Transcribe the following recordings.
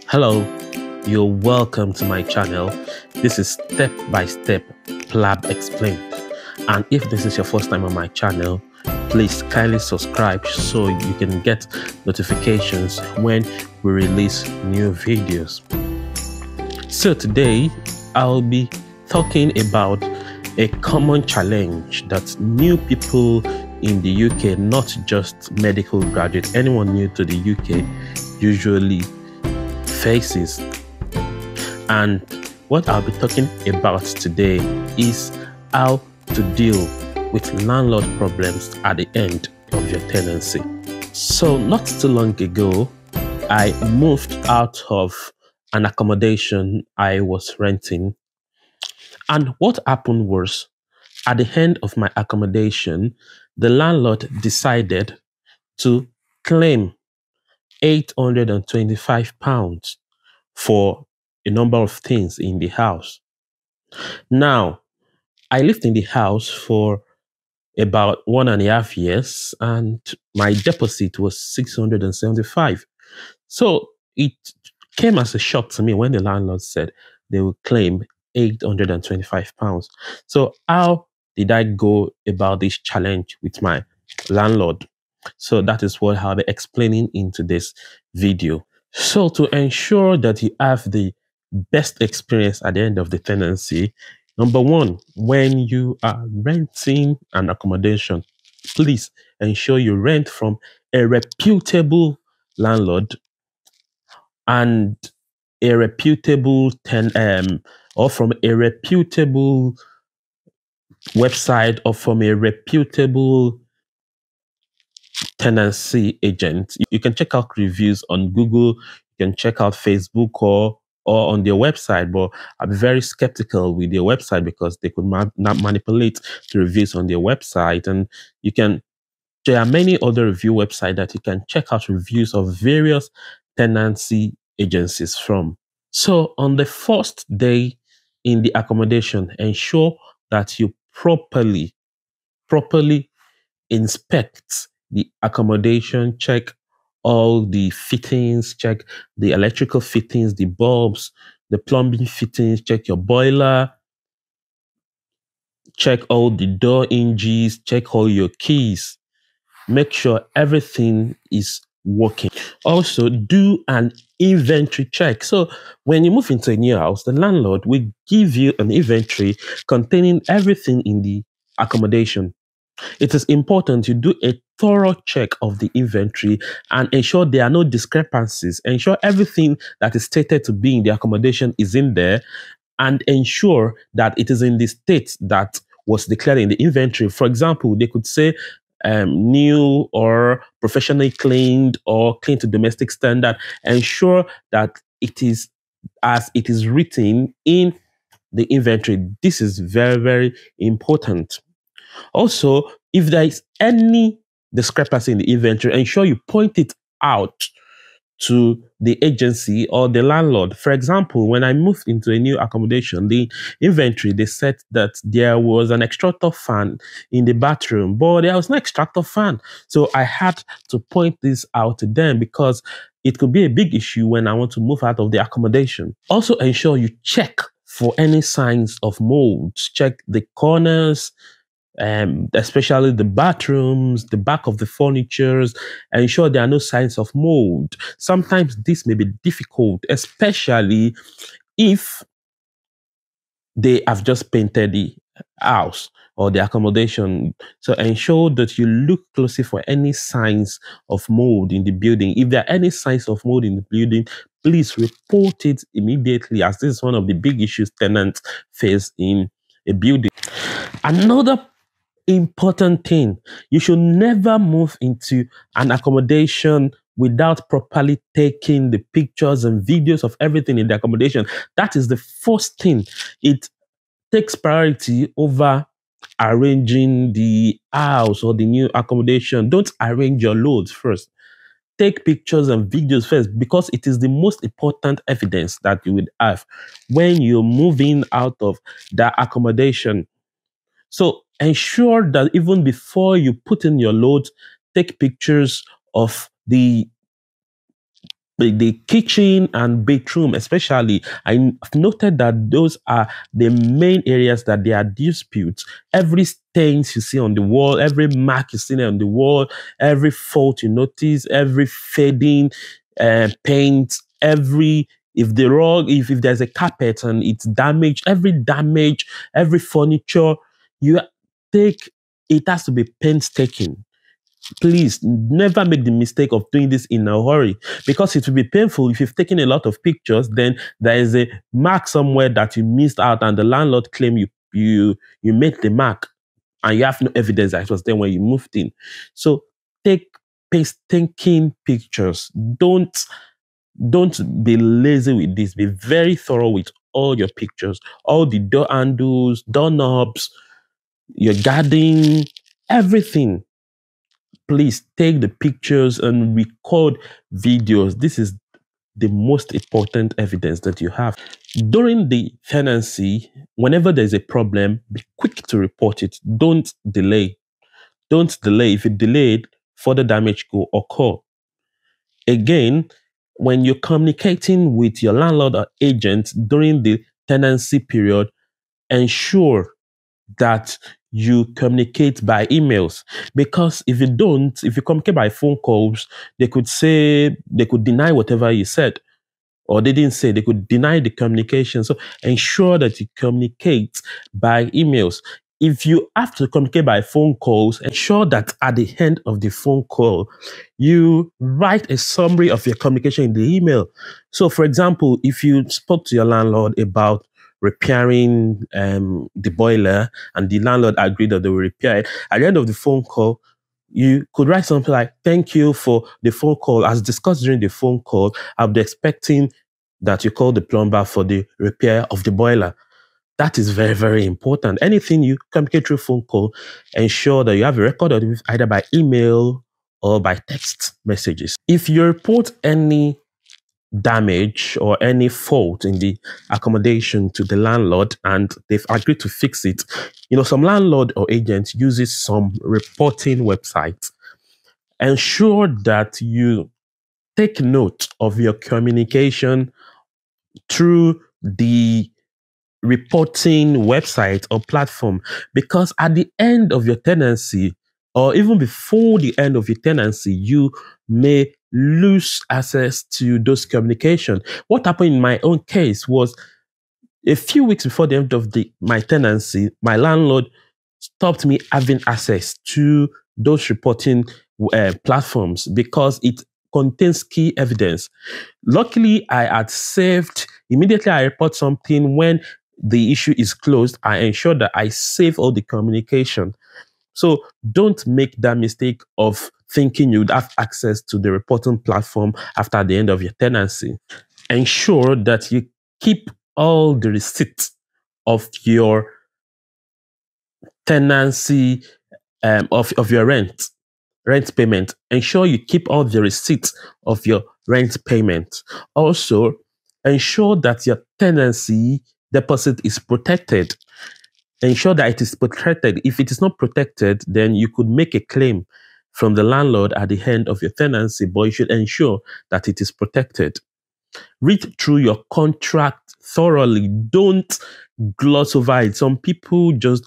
Hello, you're welcome to my channel. This is Step by Step Plab Explained. And if this is your first time on my channel, please kindly subscribe so you can get notifications when we release new videos. So today, I'll be talking about a common challenge that new people in the UK, not just medical graduates, anyone new to the UK usually faces. And what I'll be talking about today is how to deal with landlord problems at the end of your tenancy. So not too long ago, I moved out of an accommodation I was renting. And what happened was, at the end of my accommodation, the landlord decided to claim £825 for a number of things in the house. Now, I lived in the house for about 1.5 years and my deposit was 675. So it came as a shock to me when the landlord said they would claim £825. So how did I go about this challenge with my landlord? So that is what I'll be explaining in today's video. So to ensure that you have the best experience at the end of the tenancy, number one, when you are renting an accommodation, please ensure you rent from a reputable landlord and a reputable or from a reputable website or from a reputable tenancy agent. You can check out reviews on Google, you can check out Facebook or on their website, but I'm very skeptical with their website because they could not manipulate the reviews on their website. And there are many other review websites that you can check out reviews of various tenancy agencies from. So on the first day in the accommodation, ensure that you properly inspect the accommodation, check all the fittings, check the electrical fittings, the bulbs, the plumbing fittings, check your boiler, check all the door hinges, check all your keys. Make sure everything is working. Also, do an inventory check. So when you move into a new house, the landlord will give you an inventory containing everything in the accommodation. It is important you do a thorough check of the inventory and ensure there are no discrepancies. Ensure everything that is stated to be in the accommodation is in there, and ensure that it is in the state that was declared in the inventory. For example, they could say new or professionally cleaned or clean to domestic standard. Ensure that it is as it is written in the inventory. This is very, very important. Also, if there is any discrepancy in the inventory, ensure you point it out to the agency or the landlord. For example, when I moved into a new accommodation, the inventory, they said that there was an extractor fan in the bathroom, but there was no extractor fan. So I had to point this out to them because it could be a big issue when I want to move out of the accommodation. Also, ensure you check for any signs of mold. Check the corners, especially the bathrooms, the back of the furnitures, ensure there are no signs of mold. Sometimes this may be difficult, especially if they have just painted the house or the accommodation. So ensure that you look closely for any signs of mold in the building. If there are any signs of mold in the building, please report it immediately, as this is one of the big issues tenants face in a building. Another important thing, you should never move into an accommodation without properly taking the pictures and videos of everything in the accommodation. That is the first thing. It takes priority over arranging the house or the new accommodation. Don't arrange your loads first. Take pictures and videos first, because it is the most important evidence that you would have when you're moving out of that accommodation. So ensure that even before you put in your load, take pictures of the the kitchen and bedroom especially, I've noted that those are the main areas that there are disputes. Every stains you see on the wall, every mark you see on the wall, every fault you notice, every fading paint, every if there's a carpet and it's damaged, every damage, every furniture, you take it has to be painstaking. Please never make the mistake of doing this in a hurry, because it will be painful. If you've taken a lot of pictures, then there is a mark somewhere that you missed out and the landlord claim you made the mark and you have no evidence that it was there when you moved in. So take painstaking pictures. Don't be lazy with this. Be very thorough with all your pictures, all the door handles, doorknobs, your guarding, everything. Please take the pictures and record videos. This is the most important evidence that you have. During the tenancy, whenever there's a problem, be quick to report it. Don't delay. Don't delay. If you delayed, further damage could occur. Again, when you're communicating with your landlord or agent during the tenancy period, ensure that you communicate by emails, because if you communicate by phone calls, they could deny whatever you said, or they didn't say, they could deny the communication. So ensure that you communicate by emails. If you have to communicate by phone calls, ensure that at the end of the phone call, you write a summary of your communication in the email. So, for example, if you spoke to your landlord about repairing the boiler and the landlord agreed that they will repair it, at the end of the phone call, you could write something like, "Thank you for the phone call. As discussed during the phone call, I'll be expecting that you call the plumber for the repair of the boiler." That is very, very important. Anything you communicate through phone call, ensure that you have a record of it either by email or by text messages. If you report any damage or any fault in the accommodation to the landlord and they've agreed to fix it, some landlord or agent uses some reporting websites. Ensure that you take note of your communication through the reporting website or platform, because at the end of your tenancy, or even before the end of your tenancy, you may lose access to those communication. What happened in my own case was, a few weeks before the end of my tenancy, my landlord stopped me having access to those reporting platforms because it contains key evidence. Luckily, I had saved, immediately I report something when the issue is closed, I ensure that I save all the communication. So don't make that mistake of thinking you would have access to the reporting platform after the end of your tenancy. Ensure that you keep all the receipts of your tenancy, of your rent payment. Ensure you keep all the receipts of your rent payment. Also, ensure that your tenancy deposit is protected. Ensure that it is protected. If it is not protected, then you could make a claim from the landlord at the end of your tenancy, but you should ensure that it is protected. Read through your contract thoroughly. Don't gloss over it. Some people just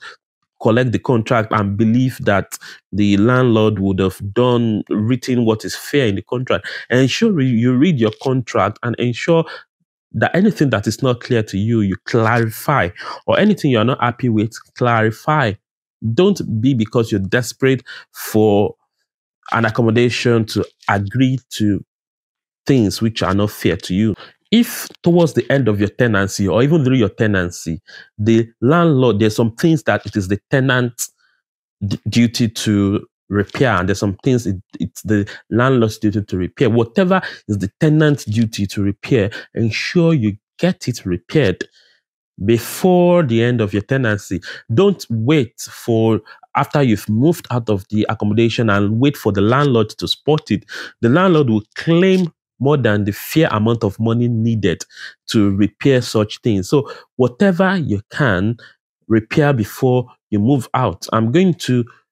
collect the contract and believe that the landlord would have written what is fair in the contract. Ensure you read your contract and ensure that anything that is not clear to you, you clarify, or anything you're not happy with, clarify. Don't be, because you're desperate for an accommodation, to agree to things which are not fair to you. If towards the end of your tenancy or even during your tenancy, the landlord, there's some things that it is the tenant's duty to repair, and there's some things it's the landlord's duty to repair. Whatever is the tenant's duty to repair, ensure you get it repaired before the end of your tenancy. Don't wait for after you've moved out of the accommodation and wait for the landlord to spot it. The landlord will claim more than the fair amount of money needed to repair such things. So whatever you can, repair before you move out.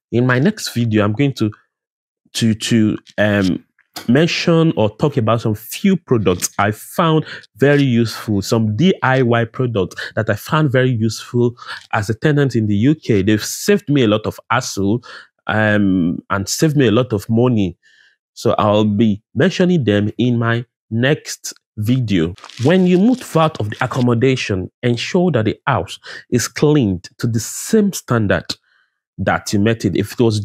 In my next video, I'm going to mention or talk about some few products I found very useful, some DIY products that I found very useful as a tenant in the UK. They've saved me a lot of hassle and saved me a lot of money. So I'll be mentioning them in my next video. When you move out of the accommodation, ensure that the house is cleaned to the same standard that you met it. If it was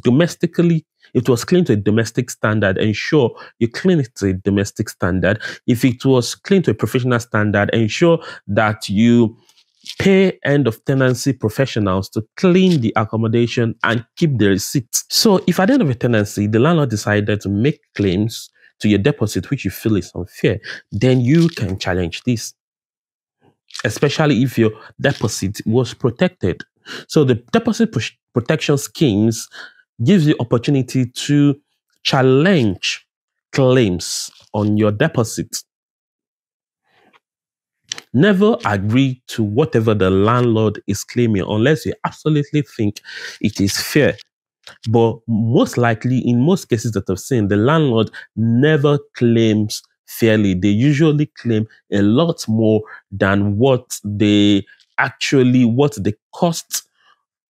clean to a domestic standard, ensure you clean it to a domestic standard. If it was clean to a professional standard, ensure that you pay end of tenancy professionals to clean the accommodation and keep the receipts. So if at the end of a tenancy, the landlord decided to make claims to your deposit, which you feel is unfair, then you can challenge this, especially if your deposit was protected. So the deposit protection schemes gives you opportunity to challenge claims on your deposit. Never agree to whatever the landlord is claiming unless you absolutely think it is fair. But most likely, in most cases that I've seen, the landlord never claims fairly. They usually claim a lot more than what the cost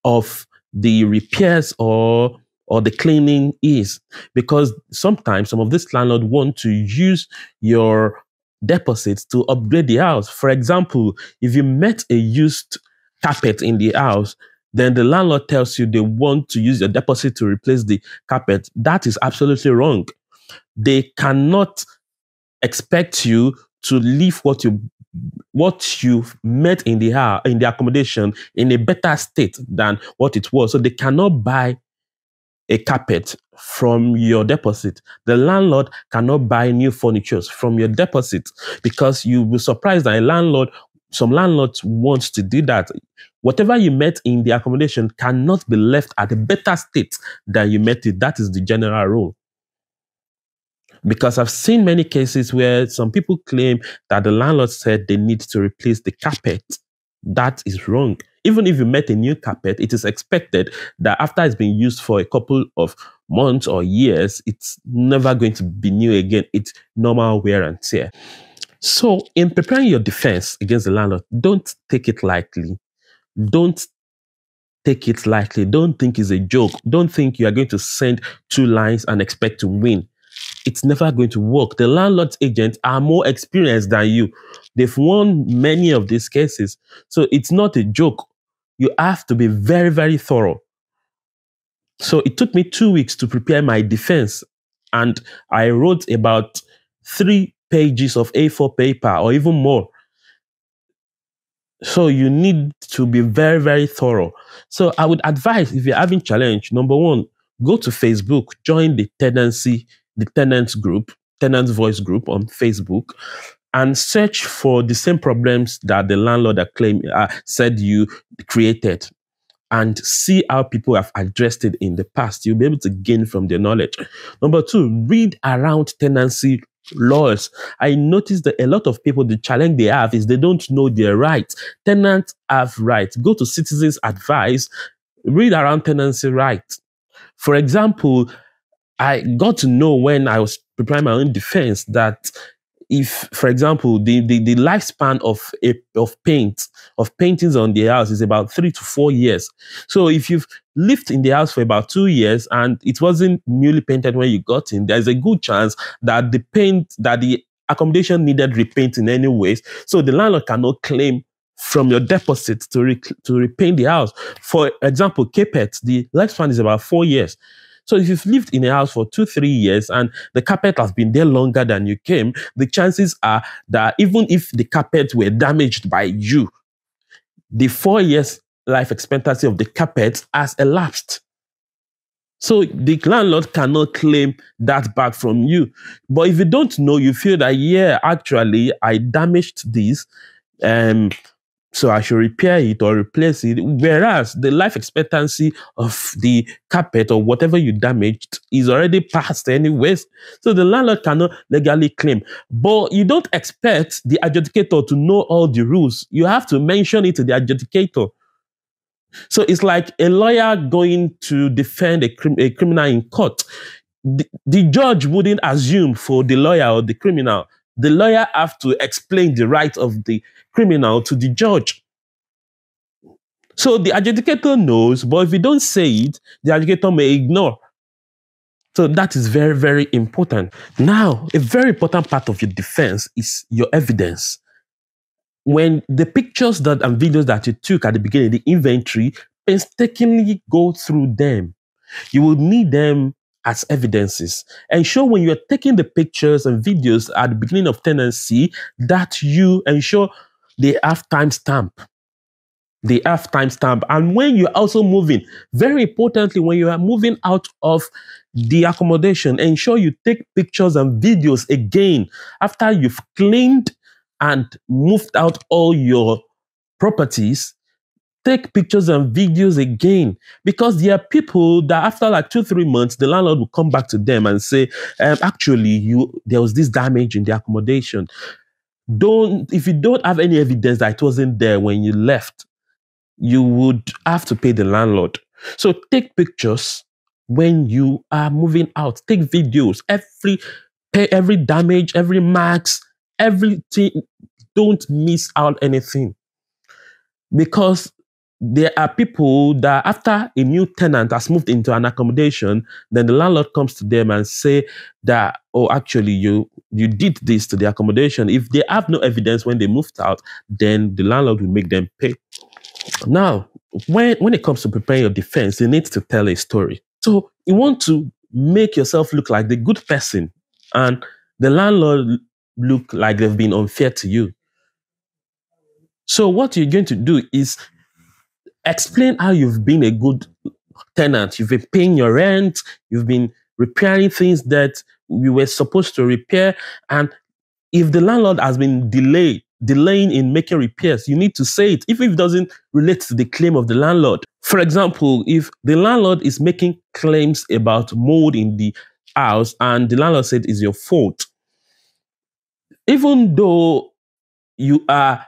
of the repairs or the cleaning is. Because sometimes some of this landlord want to use your deposits to upgrade the house. For example, if you met a used carpet in the house, then the landlord tells you they want to use your deposit to replace the carpet. That is absolutely wrong. They cannot expect you to leave what you've met in the accommodation in a better state than what it was. So they cannot buy a carpet from your deposit. The landlord cannot buy new furniture from your deposit, because you'll be surprised that some landlords want to do that. Whatever you met in the accommodation cannot be left at a better state than you met it. That is the general rule. Because I've seen many cases where some people claim that the landlord said they need to replace the carpet. That is wrong. Even if you met a new carpet, it is expected that after it's been used for a couple of months or years, it's never going to be new again. It's normal wear and tear. So in preparing your defense against the landlord, don't take it lightly. Don't take it lightly. Don't think it's a joke. Don't think you are going to send 2 lines and expect to win. It's never going to work. The landlord's agents are more experienced than you. They've won many of these cases. So it's not a joke. You have to be very, very thorough. So it took me 2 weeks to prepare my defense. And I wrote about 3 pages of A4 paper or even more. So you need to be very, very thorough. So I would advise, if you're having challenge, number 1, go to Facebook, join the tenants voice group on Facebook, and search for the same problems that the landlord said you created, and see how people have addressed it in the past. You'll be able to gain from their knowledge. Number 2, read around tenancy laws. I noticed that a lot of people, the challenge they have is they don't know their rights. Tenants have rights. Go to Citizens Advice, read around tenancy rights. For example, I got to know when I was preparing my own defense that if, for example, the lifespan of paintings on the house is about 3 to 4 years. So if you've lived in the house for about 2 years and it wasn't newly painted when you got in, there's a good chance that the accommodation needed repainting anyways. So the landlord cannot claim from your deposit to repaint the house. For example, carpet, the lifespan is about 4 years. So if you've lived in a house for 2-3 years and the carpet has been there longer than you came, the chances are that even if the carpet were damaged by you, the 4 years life expectancy of the carpet has elapsed. So the landlord cannot claim that back from you. But if you don't know, you feel that, yeah, actually, I damaged this, so I should repair it or replace it. Whereas the life expectancy of the carpet or whatever you damaged is already past anyways. So the landlord cannot legally claim. But you don't expect the adjudicator to know all the rules. You have to mention it to the adjudicator. So it's like a lawyer going to defend a criminal in court. the judge wouldn't assume for the lawyer or the criminal. The lawyer have to explain the right of the criminal to the judge. So the adjudicator knows, but if you don't say it, the adjudicator may ignore. So that is very, very important. Now, a very important part of your defense is your evidence. When the pictures and videos that you took at the beginning, the inventory, painstakingly go through them. You will need them as evidences. Ensure when you're taking the pictures and videos at the beginning of tenancy that you ensure they have timestamp. They have timestamp. And when you're also moving, very importantly, when you are moving out of the accommodation, ensure you take pictures and videos again after you've cleaned and moved out all your properties. Take pictures and videos again, because there are people that after like 2-3 months, the landlord will come back to them and say, actually, there was this damage in the accommodation. If you don't have any evidence that it wasn't there when you left, you would have to pay the landlord. So take pictures when you are moving out. Take videos, every damage, every marks, everything. Don't miss out anything. Because there are people that after a new tenant has moved into an accommodation, then the landlord comes to them and say that, oh, actually, you did this to the accommodation. If they have no evidence when they moved out, then the landlord will make them pay. Now, when it comes to preparing your defense, you need to tell a story. So you want to make yourself look like the good person and the landlord look like they've been unfair to you. So what you're going to do is explain how you've been a good tenant. You've been paying your rent. You've been repairing things that you were supposed to repair. And if the landlord has been delaying in making repairs, you need to say it, even if it doesn't relate to the claim of the landlord. For example, if the landlord is making claims about mold in the house and the landlord said it's your fault, even though you are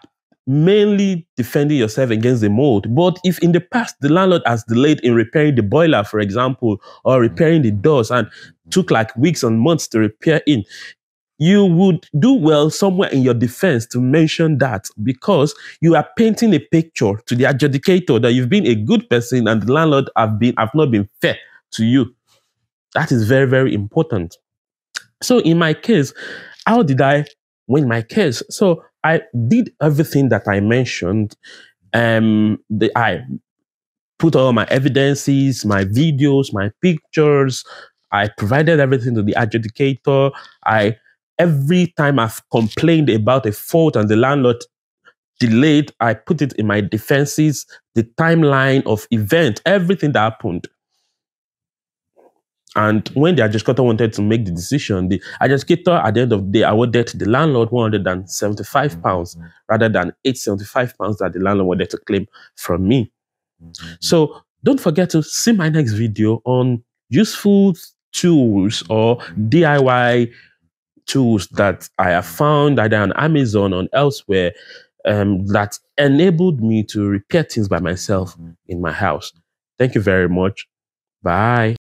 mainly defending yourself against the mold, but if in the past the landlord has delayed in repairing the boiler, for example, or repairing the doors and took like weeks and months to repair in, you would do well somewhere in your defense to mention that, because you are painting a picture to the adjudicator that you've been a good person and the landlord have not been fair to you. That is very, very important. So in my case, how did I win my case? So I did everything that I mentioned. I put all my evidences, my videos, my pictures. I provided everything to the adjudicator. Every time I've complained about a fault and the landlord delayed, I put it in my defenses, the timeline of event, everything that happened. And when the adjudicator wanted to make the decision, the adjudicator at the end of the day awarded the landlord £175 rather than £875 that the landlord wanted to claim from me. So don't forget to see my next video on useful tools or DIY tools that I have found either on Amazon or elsewhere that enabled me to repair things by myself in my house. Thank you very much. Bye.